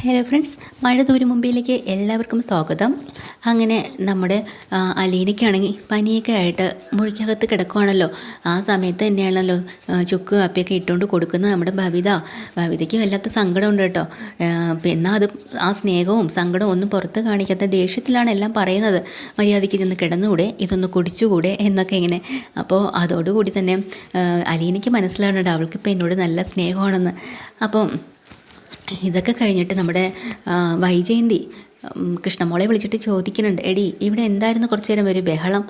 Hello friends, മഴ തൂരും മുമ്പിലേക്ക് എല്ലാവർക്കും സ്വാഗതം. അങ്ങനെ നമ്മുടെ അലീനയ്ക്കാണെങ്കിൽ പനിയൊക്കെ ആയിട്ട് മുറിക്കകത്ത് കിടക്കുവാണല്ലോ. ആ സമയത്ത് തന്നെയാണല്ലോ ചുക്ക് കാപ്പിയൊക്കെ ഇട്ടുകൊണ്ട് കൊടുക്കുന്നത് നമ്മുടെ ഭവിതയ്ക്ക് വല്ലാത്ത സങ്കടമുണ്ട് കേട്ടോ. എന്നാൽ അത് ആ സ്നേഹവും സങ്കടവും ഒന്നും പുറത്ത് കാണിക്കാത്ത ദേഷ്യത്തിലാണ് എല്ലാം പറയുന്നത്. മര്യാദയ്ക്ക് ചെന്ന് കിടന്നുകൂടെ, ഇതൊന്ന് കുടിച്ചുകൂടെ എന്നൊക്കെ ഇങ്ങനെ. അപ്പോൾ അതോടുകൂടി തന്നെ അലീനയ്ക്ക് മനസ്സിലാവുന്നുണ്ട് അവൾക്കിപ്പോൾ എന്നോട് നല്ല സ്നേഹമാണെന്ന്. അപ്പം ഇതൊക്കെ കഴിഞ്ഞിട്ട് നമ്മുടെ വൈജയന്തി കൃഷ്ണമോളെ വിളിച്ചിട്ട് ചോദിക്കുന്നുണ്ട്, എടി ഇവിടെ എന്തായിരുന്നു കുറച്ചു നേരം ഒരു ബഹളം?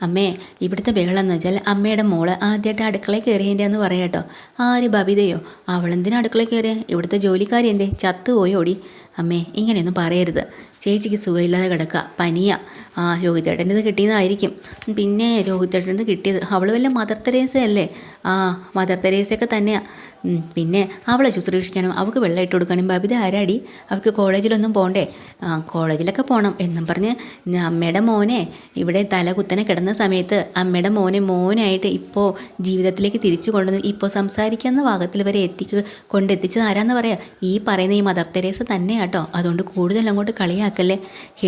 അമ്മേ, ഇവിടുത്തെ ബഹളം എന്ന് വെച്ചാൽ അമ്മയുടെ മോള് ആദ്യമായിട്ട് അടുക്കളയിൽ കയറിയതിൻ്റെ എന്ന് പറയാം കേട്ടോ. ആര് ബബിതയോ? അവളെന്തിനാ അടുക്കളയിൽ കയറിയ? ഇവിടുത്തെ ജോലിക്കാരി എന്തേ ചത്തുപോയോടി? അമ്മേ, ഇങ്ങനെയൊന്നും പറയരുത്. ചേച്ചിക്ക് സുഖമില്ലാതെ കിടക്കുക, പനിയാ. രോഹിതേട്ടൻ്റെത് കിട്ടിയതായിരിക്കും. പിന്നെ രോഹിതേട്ടൻ്റെത് കിട്ടിയത് അവൾ വല്ല മദർ തെരേസയല്ലേ? മദർ തെരേസയൊക്കെ തന്നെയാണ്. പിന്നെ അവളെ ശുശ്രൂഷിക്കാനും അവൾക്ക് വെള്ളം ഇട്ട് കൊടുക്കാനും ബബിത ആരാടി? അവൾക്ക് കോളേജിലൊന്നും പോകണ്ടേ? കോളേജിലൊക്കെ പോകണം എന്നും പറഞ്ഞ് അമ്മയുടെ മോനെ ഇവിടെ തല കുത്തനെ കിടന്ന സമയത്ത് അമ്മയുടെ മോനായിട്ട് ഇപ്പോൾ ജീവിതത്തിലേക്ക് തിരിച്ചു കൊണ്ടുവന്ന് ഇപ്പോൾ സംസാരിക്കുന്ന ഭാഗത്തിൽ വരെ കൊണ്ടെത്തിച്ചത് ആരാന്ന് പറയാം? ഈ പറയുന്ന ഈ മദർ തെരേസ തന്നെയാട്ടോ. അതുകൊണ്ട് കൂടുതൽ അങ്ങോട്ട് കളിയാക്കല്ലേ.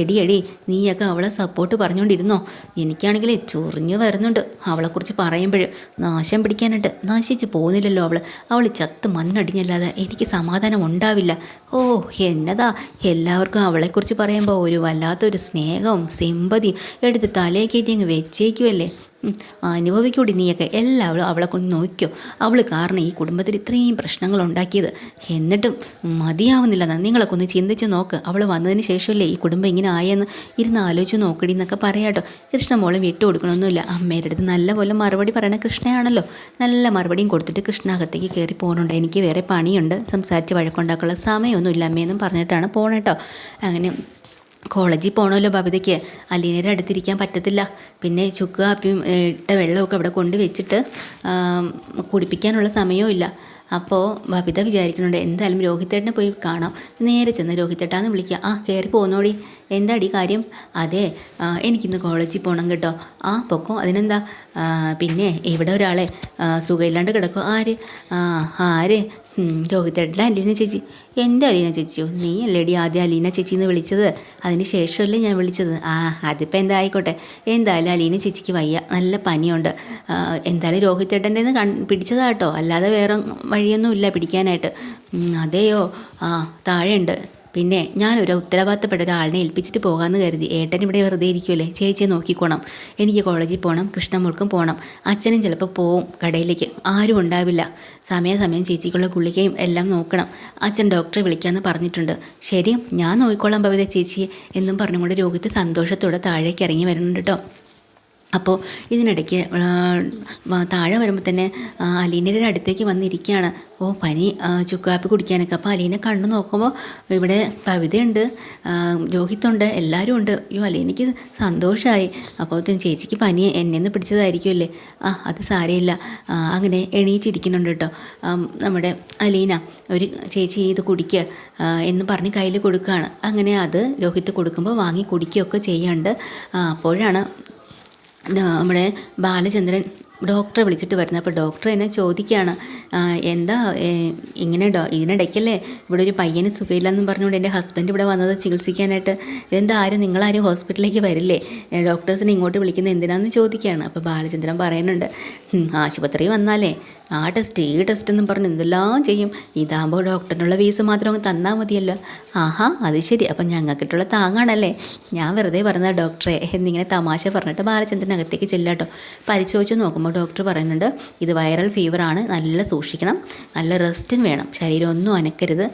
എടി നീയൊക്കെ അവളെ സപ്പോർട്ട് പറഞ്ഞുകൊണ്ടിരുന്നോ? എനിക്കാണെങ്കിൽ ചൊറിഞ്ഞു വരുന്നുണ്ട് അവളെക്കുറിച്ച് പറയുമ്പോഴും. നാശം പിടിക്കാനായിട്ട് നശിച്ച് പോകുന്നില്ലല്ലോ അവൾ ചത്ത് മണ്ണടിഞ്ഞല്ലാതെ എനിക്ക് സമാധാനം ഉണ്ടാവില്ല. എന്നതാ എല്ലാവർക്കും അവളെക്കുറിച്ച് പറയുമ്പോൾ ഒരു വല്ലാത്തൊരു സ്നേഹവും സിമ്പതിയും എടുത്ത് തലേ കയറ്റി അങ്ങ് വെച്ചേക്കുമല്ലേ. അനുഭവിക്കൂടി നീയൊക്കെ. എല്ലാവരും അവളെ കൊണ്ട് നോക്കിയോ. അവൾ കാരണം ഈ കുടുംബത്തിൽ ഇത്രയും പ്രശ്നങ്ങൾ ഉണ്ടാക്കിയത്. എന്നിട്ടും മതിയാവുന്നില്ല. നിങ്ങളൊക്കെ ഒന്ന് ചിന്തിച്ച് നോക്ക്. അവൾ വന്നതിന് ശേഷമല്ലേ ഈ കുടുംബം ഇങ്ങനെ ആയെന്ന് ഇരുന്ന് ആലോചിച്ച് നോക്കടി എന്നൊക്കെ പറയാട്ടോ. കൃഷ്ണമോളെ വിട്ടു കൊടുക്കണമൊന്നുമില്ല. അമ്മയുടെ അടുത്ത് നല്ലപോലെ മറുപടി പറയണ കൃഷ്ണയാണല്ലോ. നല്ല മറുപടിയും കൊടുത്തിട്ട് കൃഷ്ണ അകത്തേക്ക് കയറി പോകുന്നുണ്ട്. എനിക്ക് വേറെ പണിയുണ്ട്, സംസാരിച്ച് വഴക്കുണ്ടാക്കാനുള്ള സമയമൊന്നുമില്ല അമ്മയെന്നും പറഞ്ഞിട്ടാണ് പോകണേട്ടോ. അങ്ങനെ കോളേജിൽ പോകണമല്ലോ ബബിതയ്ക്ക്. അലീനയുടെ അടുത്തിരിക്കാൻ പറ്റത്തില്ല. പിന്നെ ചുക്ക് കാപ്പിയും ഇട്ട വെള്ളമൊക്കെ അവിടെ കൊണ്ട് വെച്ചിട്ട് കുടിപ്പിക്കാനുള്ള സമയവും ഇല്ല. അപ്പോൾ ബബിത വിചാരിക്കുന്നുണ്ട് എന്തായാലും രോഹിത്തേട്ടനെ പോയി കാണാം. നേരെ ചെന്ന് രോഹിത്തേട്ടാന്ന് വിളിക്കുക. കയറി പോന്നോടി. എന്താടി കാര്യം? അതെ, എനിക്കിന്ന് കോളേജിൽ പോകണം കേട്ടോ. പൊക്കോ, അതിനെന്താ? പിന്നെ ഇവിടെ ഒരാളെ സുഖമില്ലാണ്ട് കിടക്കും. ആര്? രോഹിത്തേട്ടൻ്റെ അലീന ചേച്ചി. എൻ്റെ അലീന ചേച്ചിയോ? നീ അല്ലേടി ആദ്യം അലീന ചേച്ചി എന്ന് വിളിച്ചത്? അതിന് ശേഷമല്ലേ ഞാൻ വിളിച്ചത്. അതിപ്പോൾ എന്താ ആയിക്കോട്ടെ. എന്തായാലും അലീന ചേച്ചിക്ക് വയ്യ, നല്ല പനിയുണ്ട്. എന്തായാലും രോഹിത്തേട്ടൻ്റെ പിടിച്ചതാട്ടോ, അല്ലാതെ വേറെ വഴിയൊന്നുമില്ല പിടിക്കാനായിട്ട്. അതെയോ? താഴെയുണ്ട്. പിന്നെ ഞാനൊരു ഉത്തരവാദിത്തപ്പെട്ട ഒരാളിനെ ഏൽപ്പിച്ചിട്ട് പോകാമെന്ന് കരുതി. ഏട്ടൻ ഇവിടെ വെറുതെ ഇരിക്കുമല്ലേ, ചേച്ചിയെ നോക്കിക്കോണം. എനിക്ക് കോളേജിൽ പോകണം, കൃഷ്ണമോൾക്കും പോകണം. അച്ഛനും ചിലപ്പോൾ പോവും കടയിലേക്ക്, ആരും ഉണ്ടാവില്ല. സമയം ചേച്ചിക്കുള്ള ഗുളികയും എല്ലാം നോക്കണം. അച്ഛൻ ഡോക്ടറെ വിളിക്കാമെന്ന് പറഞ്ഞിട്ടുണ്ട്. ശരി, ഞാൻ നോക്കിക്കോളാം ഭവിത ചേച്ചിയെ എന്നും പറഞ്ഞുകൊണ്ട് രോഹിത് സന്തോഷത്തോടെ താഴേക്ക് ഇറങ്ങി വരുന്നുണ്ട് കേട്ടോ. അപ്പോൾ ഇതിനിടയ്ക്ക് താഴെ വരുമ്പോൾ തന്നെ അലീനയുടെ അടുത്തേക്ക് വന്നിരിക്കുകയാണ്. പനി ചുക്കാപ്പി കുടിക്കാനൊക്കെ. അപ്പോൾ അലീന കണ്ണു നോക്കുമ്പോൾ ഇവിടെ ഭവിതയുണ്ട്, രോഹിത്തുണ്ട്, എല്ലാവരും ഉണ്ട്. അലീനയ്ക്ക് സന്തോഷമായി. അപ്പോൾ ചേച്ചിക്ക് പനി എന്നെ പിടിച്ചതായിരിക്കുമല്ലേ? അത് സാരമില്ല. അങ്ങനെ എണീച്ചിരിക്കുന്നുണ്ട് കേട്ടോ നമ്മുടെ അലീന. ഒരു ചേച്ചി ഇത് കുടിക്കുക എന്ന് പറഞ്ഞ് കയ്യിൽ കൊടുക്കുകയാണ്. അങ്ങനെ അത് രോഹിത്ത് കൊടുക്കുമ്പോൾ വാങ്ങി കുടിക്കുകയൊക്കെ ചെയ്യാണ്ട് അപ്പോഴാണ് നമ്മുടെ ബാലചന്ദ്രൻ ഡോക്ടറെ വിളിച്ചിട്ട് വരുന്നത്. അപ്പോൾ ഡോക്ടർ എന്നെ ചോദിക്കുകയാണ്, എന്താ ഇങ്ങനെ ഇതിനിടയ്ക്കല്ലേ ഇവിടെ ഒരു പയ്യന് സുഖമില്ലെന്നും പറഞ്ഞുകൊണ്ട് എൻ്റെ ഹസ്ബൻഡ് ഇവിടെ വന്നത് ചികിത്സിക്കാനായിട്ട്. ഇതെന്താ നിങ്ങളാരും ഹോസ്പിറ്റലിലേക്ക് വരില്ലേ? ഡോക്ടേഴ്സിനെ ഇങ്ങോട്ട് വിളിക്കുന്നത് എന്തിനാണെന്ന് ചോദിക്കുകയാണ്. അപ്പോൾ ബാലചന്ദ്രൻ പറയുന്നുണ്ട്, ആശുപത്രി വന്നാലേ ഈ ടെസ്റ്റ് എന്നും പറഞ്ഞ് എന്തെല്ലാം ചെയ്യും. ഇതാകുമ്പോൾ ഡോക്ടറിനുള്ള ഫീസ് മാത്രം അങ്ങ് തന്നാൽ മതിയല്ലോ. അത് ശരി, അപ്പം ഞങ്ങൾക്കിട്ടുള്ള താങ്ങാണല്ലേ. ഞാൻ വെറുതെ പറഞ്ഞ ഡോക്ടറെ എന്നിങ്ങനെ തമാശ പറഞ്ഞിട്ട് ബാലചന്ദ്രൻ അകത്തേക്ക് ചെല്ലാട്ടോ. പരിശോധിച്ച് നോക്കുമ്പോൾ ഡോക്ടർ പറയുന്നുണ്ട്, ഇത് വൈറൽ ഫീവറാണ്, നല്ല സൂക്ഷിക്കണം, നല്ല റെസ്റ്റും വേണം, ശരീരം ഒന്നും അനക്കരുത്.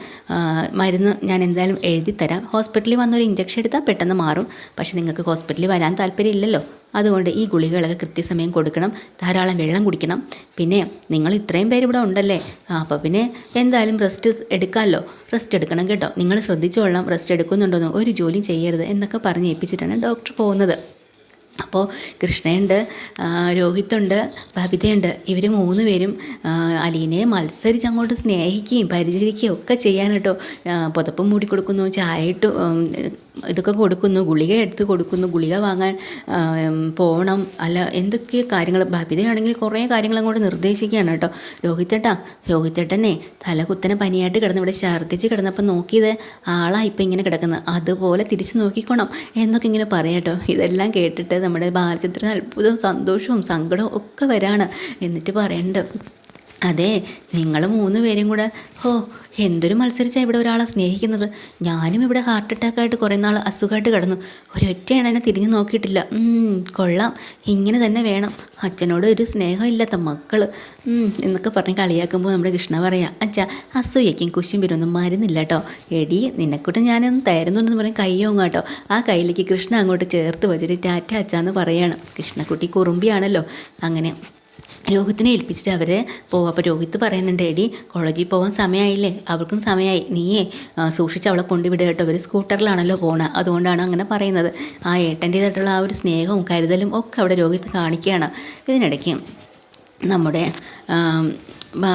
മരുന്ന് ഞാൻ എന്തായാലും എഴുതിത്തരാം. ഹോസ്പിറ്റലിൽ വന്നൊരു ഇഞ്ചക്ഷൻ എടുത്താൽ പെട്ടെന്ന് മാറും. പക്ഷെ നിങ്ങൾക്ക് ഹോസ്പിറ്റലിൽ വരാൻ താല്പര്യമില്ലല്ലോ, അതുകൊണ്ട് ഈ ഗുളികകളൊക്കെ കൃത്യസമയം കൊടുക്കണം, ധാരാളം വെള്ളം കുടിക്കണം. പിന്നെ നിങ്ങൾ ഇത്രയും പേര് ഇവിടെ ഉണ്ടല്ലേ, അപ്പോൾ പിന്നെ എന്തായാലും റെസ്റ്റ് എടുക്കാമല്ലോ. റെസ്റ്റ് എടുക്കണം കേട്ടോ, നിങ്ങൾ ശ്രദ്ധിച്ചോളാം, റെസ്റ്റ് എടുക്കുന്നുണ്ടോയെന്ന്, ഒരു ജോലിയും ചെയ്യരുത് എന്നൊക്കെ പറഞ്ഞ് ഏൽപ്പിച്ചിട്ടാണ് ഡോക്ടർ പോകുന്നത്. അപ്പോൾ കൃഷ്ണയുണ്ട്, രോഹിത്തുണ്ട്, ബബിതയുണ്ട്. ഇവർ 3 പേരും അലീനയെ മത്സരിച്ച് അങ്ങോട്ട് സ്നേഹിക്കുകയും പരിചരിക്കുകയും ഒക്കെ ചെയ്യാൻ കേട്ടോ. പുതപ്പ് മൂടിക്കൊടുക്കുന്നു, ചായ ഇട്ട് ഇതൊക്കെ കൊടുക്കുന്നു, ഗുളിക എടുത്ത് കൊടുക്കുന്നു, ഗുളിക വാങ്ങാൻ പോകണം, അല്ല എന്തൊക്കെ കാര്യങ്ങൾ. ബബിതയാണെങ്കിൽ കുറേ കാര്യങ്ങൾ അങ്ങോട്ട് നിർദ്ദേശിക്കുകയാണ് കേട്ടോ. രോഹിത്തേട്ടനെ തലകുത്തനെ പനിയായിട്ട് കിടന്ന് ഇവിടെ ഛർദ്ദിച്ച് കിടന്നപ്പോൾ നോക്കിയത് ആളാ ഇപ്പം ഇങ്ങനെ കിടക്കുന്നത്, അതുപോലെ തിരിച്ച് നോക്കിക്കോണം എന്നൊക്കെ ഇങ്ങനെ പറയാം കേട്ടോ. ഇതെല്ലാം കേട്ടിട്ട് നമ്മുടെ ബാലചന്ദ്രൻ അത്ഭുതവും സന്തോഷവും സങ്കടവും ഒക്കെ വരാണ്. എന്നിട്ട് പറയുന്നുണ്ട്, അതെ, നിങ്ങൾ 3 പേരും കൂടെ എന്തൊരു മത്സരിച്ചാണ് ഇവിടെ ഒരാളെ സ്നേഹിക്കുന്നത്. ഞാനും ഇവിടെ ഹാർട്ട് അറ്റാക്കായിട്ട് കുറേ നാൾ അസുഖമായിട്ട് കിടന്നു, ഒരൊറ്റയാണ് എന്നെ തിരിഞ്ഞു നോക്കിയിട്ടില്ല. കൊള്ളാം, ഇങ്ങനെ തന്നെ വേണം, അച്ഛനോട് ഒരു സ്നേഹമില്ലാത്ത മക്കൾ എന്നൊക്കെ പറഞ്ഞ് കളിയാക്കുമ്പോൾ നമ്മുടെ കൃഷ്ണ പറയാം, അച്ഛാ അസൂയയ്ക്കും കുശുമ്പിനൊന്നും മരുന്നില്ല കേട്ടോ. എടി നിന്നെക്കൂട്ട് ഞാനൊന്ന് തരുന്നുണ്ടെന്ന് പറഞ്ഞ് കയ്യോങ്ങ കേട്ടോ. ആ കയ്യിലേക്ക് കൃഷ്ണ അങ്ങോട്ട് ചേർത്ത് വെച്ചിട്ട് ടാറ്റ അച്ഛാന്ന് പറയാണ്. കൃഷ്ണക്കുട്ടി കുറുമ്പിയാണല്ലോ. അങ്ങനെ രോഹിത്തിനെ ഏൽപ്പിച്ചിട്ട് അവർ പോവും. അപ്പോൾ രോഹിത്ത് പറയുന്നുണ്ട്, എടി കോളേജിൽ പോകാൻ സമയമായില്ലേ, അവർക്കും സമയമായി, നീയേ സൂക്ഷിച്ച് അവളെ കൊണ്ടുവിടുക കേട്ടോ. അവർ സ്കൂട്ടറിലാണല്ലോ പോണത്, അതുകൊണ്ടാണ് അങ്ങനെ പറയുന്നത്. ആ ഏട്ടൻ്റേതായിട്ടുള്ള ആ ഒരു സ്നേഹവും കരുതലും ഒക്കെ അവിടെ രോഹിത്ത് കാണിക്കുകയാണ്. ഇതിനിടയ്ക്ക് നമ്മുടെ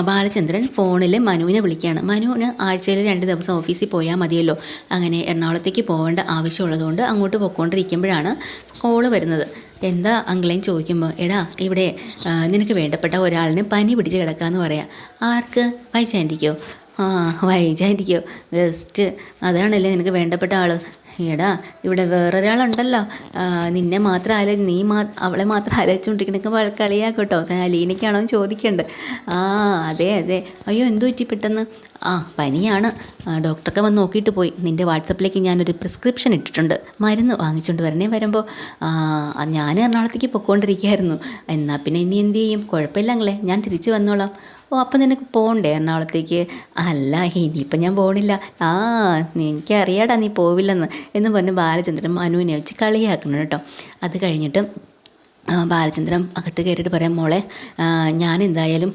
ബാലചന്ദ്രൻ ഫോണിൽ മനുവിനെ വിളിക്കുകയാണ്. മനുവിന് ആഴ്ചയിൽ 2 ദിവസം ഓഫീസിൽ പോയാൽ മതിയല്ലോ. അങ്ങനെ എറണാകുളത്തേക്ക് പോകേണ്ട ആവശ്യമുള്ളതുകൊണ്ട് അങ്ങോട്ട് പോയിക്കൊണ്ടിരിക്കുമ്പോഴാണ് കോള് വരുന്നത്. എന്താ അങ്കിളേയും ചോദിക്കുമ്പോൾ, എടാ ഇവിടെ നിനക്ക് വേണ്ടപ്പെട്ട ഒരാളിന് പനി പിടിച്ച് കിടക്കാമെന്ന് പറയാം. ആർക്ക്? വൈജാൻറ്റിക്കോ? വൈജാൻറ്റിക്കോ? ബെസ്റ്റ്, അതാണല്ലേ നിനക്ക് വേണ്ടപ്പെട്ട ആൾ. എടാ ഇവിടെ വേറൊരാളുണ്ടല്ലോ, നിന്നെ മാത്രം അവളെ മാത്രം ആലോചിച്ചുകൊണ്ടിരിക്കണൊക്കെ കളിയാക്കട്ടോ. അലീനയ്ക്കാണോ എന്ന് ചോദിക്കണ്ട്. അതെ, അയ്യോ എന്തു പറ്റി പെട്ടെന്ന്? പനിയാണ്, ഡോക്ടറൊക്കെ വന്ന് നോക്കിയിട്ട് പോയി. നിൻ്റെ വാട്സപ്പിലേക്ക് ഞാനൊരു പ്രിസ്ക്രിപ്ഷൻ ഇട്ടിട്ടുണ്ട്, മരുന്ന് വാങ്ങിച്ചുകൊണ്ട് വരുമ്പോൾ ഞാൻ എറണാകുളത്തേക്ക് പൊയ്ക്കൊണ്ടിരിക്കുകയായിരുന്നു. എന്നാൽ പിന്നെ ഇനി എന്ത് ചെയ്യും? കുഴപ്പമില്ല അങ്ങളെ, ഞാൻ തിരിച്ച് വന്നോളാം. അപ്പം നിനക്ക് പോകണ്ടേ എറണാകുളത്തേക്ക്? അല്ല, ഇനിയിപ്പം ഞാൻ പോകണില്ല. എനിക്കറിയാടാ നീ പോവില്ലെന്ന് എന്ന് പറഞ്ഞ് ബാലചന്ദ്രൻ മനുവിനെ വെച്ച് കളിയാക്കണം കേട്ടോ. അത് കഴിഞ്ഞിട്ട് ബാലചന്ദ്രൻ അകത്ത് കയറിയിട്ട് പറയാം, മോളെ ഞാൻ എന്തായാലും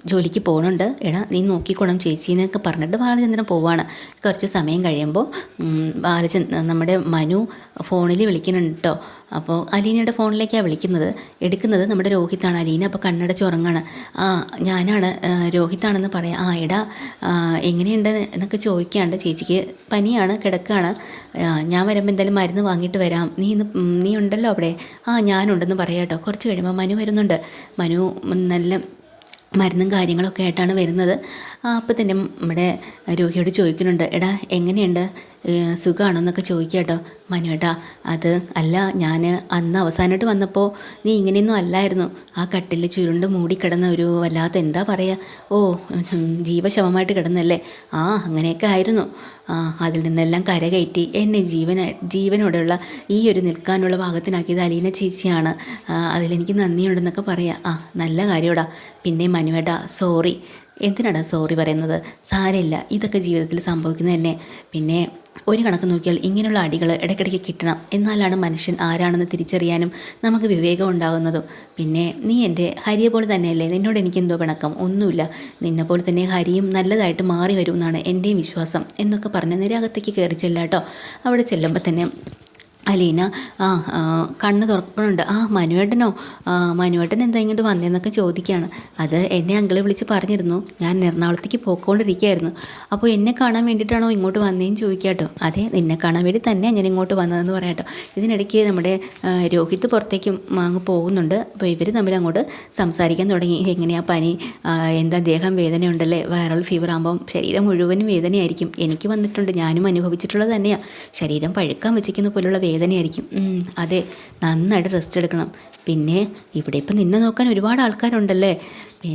ജോലിക്ക് പോകുന്നുണ്ട്, എടാ നീ നോക്കിക്കോണം ചേച്ചീന്നൊക്കെ പറഞ്ഞിട്ട് ബാലചന്ദ്രൻ പോവാണ്. കുറച്ച് സമയം കഴിയുമ്പോൾ നമ്മുടെ മനു ഫോണിൽ വിളിക്കുന്നുണ്ട് കേട്ടോ. അപ്പോൾ അലീനയുടെ ഫോണിലേക്കാണ് എടുക്കുന്നത് നമ്മുടെ രോഹിത്താണ്. അലീന അപ്പോൾ കണ്ണടച്ച് ഉറങ്ങാണ്. ഞാനാണ്, രോഹിത്താണെന്ന് പറയാം. എടാ എങ്ങനെയുണ്ട് എന്നൊക്കെ ചോദിക്കാണ്ട്, ചേച്ചിക്ക് പനിയാണ്, കിടക്കുകയാണ്, ഞാൻ വരുമ്പോൾ എന്തായാലും മരുന്ന് വാങ്ങിയിട്ട് വരാം, നീ ഉണ്ടല്ലോ അവിടെ? ഞാനുണ്ടെന്ന് പറയാം കേട്ടോ. കുറച്ച് കഴിയുമ്പോൾ മനു വരുന്നുണ്ട്. മനു നല്ല മരുന്നും കാര്യങ്ങളൊക്കെ ആയിട്ടാണ് വരുന്നത്. അപ്പോൾ തന്നെ നമ്മുടെ രോഹിയോട് ചോദിക്കുന്നുണ്ട്, എടാ എങ്ങനെയുണ്ട്, സുഖമാണോ എന്നൊക്കെ ചോദിക്കുക കേട്ടോ. മനുവേട്ടാ, അത് അല്ല, ഞാൻ അന്ന് അവസാനമായിട്ട് വന്നപ്പോൾ നീ ഇങ്ങനെയൊന്നും അല്ലായിരുന്നു. ആ കട്ടിൽ ചുരുണ്ട് മൂടിക്കിടന്ന ഒരു വല്ലാത്ത എന്താ പറയുക, ജീവശവമായിട്ട് കിടന്നല്ലേ? അങ്ങനെയൊക്കെ ആയിരുന്നു. അതിൽ നിന്നെല്ലാം കരകയറ്റി എന്നെ ജീവനോടെയുള്ള ഈ ഒരു നിൽക്കാനുള്ള ഭാഗത്തിനാക്കിയത് അലീന ചേച്ചിയാണ്. അതിലെനിക്ക് നന്ദിയുണ്ടെന്നൊക്കെ പറയാം. നല്ല കാര്യോടാ. പിന്നെ മനുവേട്ടാ, സോറി. എന്തിനാടാ സോറി പറയുന്നത്? സാരമില്ല, ഇതൊക്കെ ജീവിതത്തിൽ സംഭവിക്കുന്നത് തന്നെ. പിന്നെ ഒരു കണക്ക് നോക്കിയാൽ ഇങ്ങനെയുള്ള അടികൾ ഇടയ്ക്കിടയ്ക്ക് കിട്ടണം, എന്നാലാണ് മനുഷ്യൻ ആരാണെന്ന് തിരിച്ചറിയാനും നമുക്ക് വിവേകം ഉണ്ടാകുന്നതും. പിന്നെ നീ എൻ്റെ ഹരിയെ പോലെ തന്നെയല്ലേ, നിന്നോട് എനിക്കെന്തോ പിണക്കം? ഒന്നുമില്ല, നിന്നെപ്പോലെ തന്നെ ഹരിയും നല്ലതായിട്ട് മാറി വരും എന്നാണ് എൻ്റെയും വിശ്വാസം എന്നൊക്കെ പറഞ്ഞ് നിരകത്തേക്ക് കയറി ചെല്ലാട്ടോ. അവിടെ ചെല്ലുമ്പോൾ തന്നെ അലീന കണ്ണ് തുറക്കണുണ്ട്. മനുവേട്ടൻ എന്താ ഇങ്ങോട്ട് വന്നതെന്നൊക്കെ ചോദിക്കുകയാണ്. അത് എന്നെ അങ്കിളെ വിളിച്ച് പറഞ്ഞിരുന്നു, ഞാൻ എറണാകുളത്തേക്ക് പോയിക്കൊണ്ടിരിക്കുകയായിരുന്നു, അപ്പോൾ എന്നെ കാണാൻ വേണ്ടിയിട്ടാണോ ഇങ്ങോട്ട് വന്നതെന്ന് ചോദിക്കാട്ടോ. അതെ, നിന്നെ കാണാൻ വേണ്ടി തന്നെയാണ് ഞാൻ ഇങ്ങോട്ട് വന്നതെന്ന് പറയാട്ടോ. ഇതിനിടയ്ക്ക് നമ്മുടെ രോഹിത്ത് പുറത്തേക്കും അങ്ങ് പോകുന്നുണ്ട്. അപ്പോൾ ഇവർ തമ്മിൽ അങ്ങോട്ട് സംസാരിക്കാൻ തുടങ്ങി. എങ്ങനെയാ പനി, എന്താ ദേഹം വേദനയുണ്ടല്ലേ? വൈറൽ ഫീവർ ആകുമ്പം ശരീരം മുഴുവനും വേദനയായിരിക്കും. എനിക്ക് വന്നിട്ടുണ്ട്, ഞാനും അനുഭവിച്ചിട്ടുള്ളത് തന്നെയാണ്. ശരീരം പഴുക്കാൻ വെച്ചിരിക്കുന്ന പോലുള്ള വേദനയായിരിക്കും. അതെ, നന്നായിട്ട് റെസ്റ്റ് എടുക്കണം. പിന്നെ ഇവിടെ ഇപ്പം നിന്നെ നോക്കാൻ ഒരുപാട് ആൾക്കാരുണ്ടല്ലേ?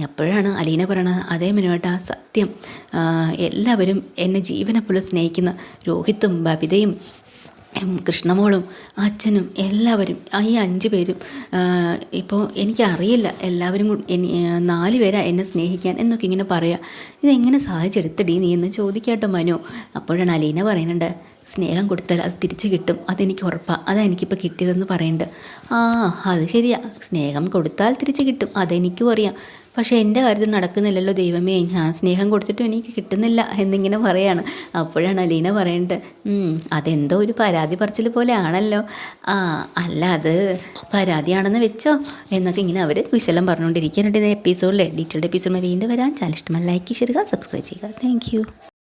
അപ്പോഴാണ് അലീന പറയണത്, അതേ മനുവേട്ടാ, സത്യം, എല്ലാവരും എന്നെ ജീവനെ പോലെ സ്നേഹിക്കുന്ന രോഹിത്തും ബബിതയും കൃഷ്ണമോളും അച്ഛനും എല്ലാവരും, ഈ 5 പേരും ഇപ്പോൾ എനിക്കറിയില്ല, എല്ലാവരും 4 പേരാ എന്നെ സ്നേഹിക്കാൻ എന്നൊക്കെ ഇങ്ങനെ പറയാം. ഇതെങ്ങനെ സാധിച്ചെടുത്തടി നീ എന്ന് ചോദിക്കാട്ടോ മനു. അപ്പോഴാണ് അലീന പറയുന്നുണ്ട്, സ്നേഹം കൊടുത്താൽ അത് തിരിച്ച് കിട്ടും, അതെനിക്ക് ഉറപ്പാണ്, അതാണ് എനിക്കിപ്പോൾ കിട്ടിയതെന്ന് പറയുന്നുണ്ട്. അത് ശരിയാ, സ്നേഹം കൊടുത്താൽ തിരിച്ച് കിട്ടും, അതെനിക്കും അറിയാം. പക്ഷേ എൻ്റെ കാര്യത്തിൽ നടക്കുന്നില്ലല്ലോ ദൈവമേ, ഞാൻ സ്നേഹം കൊടുത്തിട്ടും എനിക്ക് കിട്ടുന്നില്ല എന്നിങ്ങനെ പറയാണ്. അപ്പോഴാണ് അലീന പറയുന്നത്, അതെന്തോ ഒരു പരാതി പറച്ചിൽ പോലെ ആണല്ലോ. അല്ല, അത് പരാതിയാണെന്ന് വെച്ചോ എന്നൊക്കെ ഇങ്ങനെ അവർ കുശലം പറഞ്ഞുകൊണ്ടിരിക്കാനായിട്ട്. ഇത് എപ്പിസോഡിലെ ഡീറ്റെയിൽഡ് എപ്പിസോഡിൽ വീണ്ടും വരാൻ. ചാനൽ ഇഷ്ടമായി ലൈക്ക് ചെയ്യുക, സബ്സ്ക്രൈബ് ചെയ്യുക. താങ്ക്